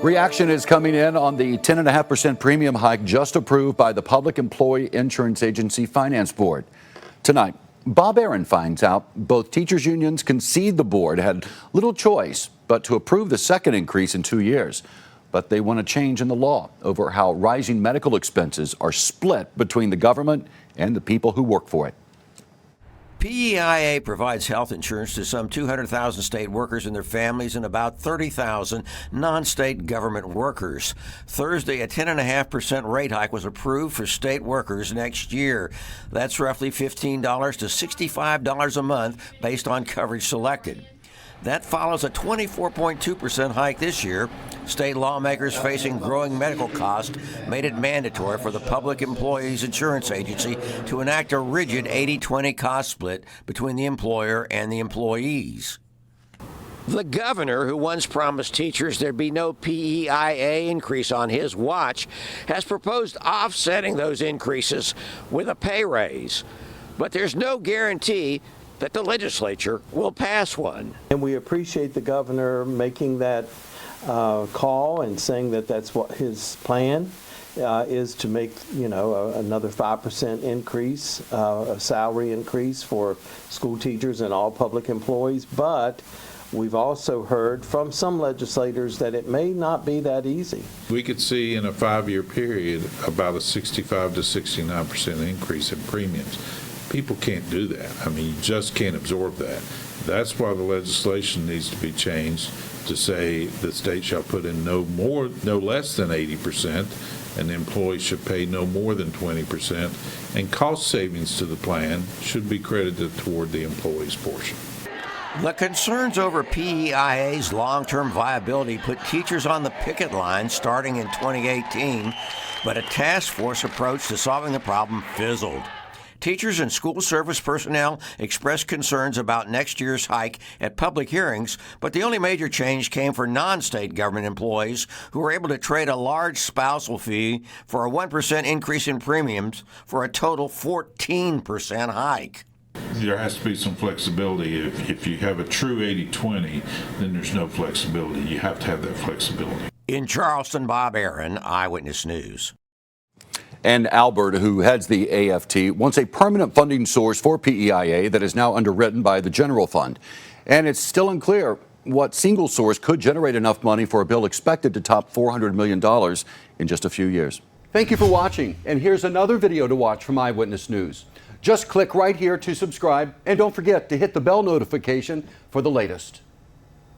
Reaction is coming in on the 10.5% premium hike just approved by the Public Employee Insurance Agency Finance Board. Tonight, Bob Aaron finds out both teachers' unions concede the board had little choice but to approve the second increase in 2 years. But they want a change in the law over how rising medical expenses are split between the government and the people who work for it. PEIA provides health insurance to some 200,000 state workers and their families and about 30,000 non-state government workers. Thursday, a 10.5% rate hike was approved for state workers next year. That's roughly $15 to $65 a month based on coverage selected. That follows a 24.2% hike this year. State lawmakers facing growing medical costs made it mandatory for the Public Employees Insurance Agency to enact a rigid 80-20 cost split between the employer and the employees. The governor, who once promised teachers there'd be no PEIA increase on his watch, has proposed offsetting those increases with a pay raise. But there's no guarantee that the legislature will pass one. And we appreciate the governor making that call and saying that that's what his plan is, to make, another 5% increase, a salary increase for school teachers and all public employees. But we've also heard from some legislators that it may not be that easy. We could see in a 5-year period about a 65 to 69% increase in premiums. People can't do that. I mean, you just can't absorb that. That's why the legislation needs to be changed to say the state shall put in no less than 80%, and the employee should pay no more than 20%, and cost savings to the plan should be credited toward the employee's portion. The concerns over PEIA's long-term viability put teachers on the picket line starting in 2018, but a task force approach to solving the problem fizzled. Teachers and school service personnel expressed concerns about next year's hike at public hearings, but the only major change came for non-state government employees who were able to trade a large spousal fee for a 1% increase in premiums for a total 14% hike. There has to be some flexibility. If you have a true 80-20, then there's no flexibility. You have to have that flexibility. In Charleston, Bob Aaron, Eyewitness News. And Albert, who heads the AFT, wants a permanent funding source for PEIA that is now underwritten by the general fund. And it's still unclear what single source could generate enough money for a bill expected to top $400 million in just a few years. Thank you for watching. And here's another video to watch from Eyewitness News. Just click right here to subscribe, and don't forget to hit the bell notification for the latest.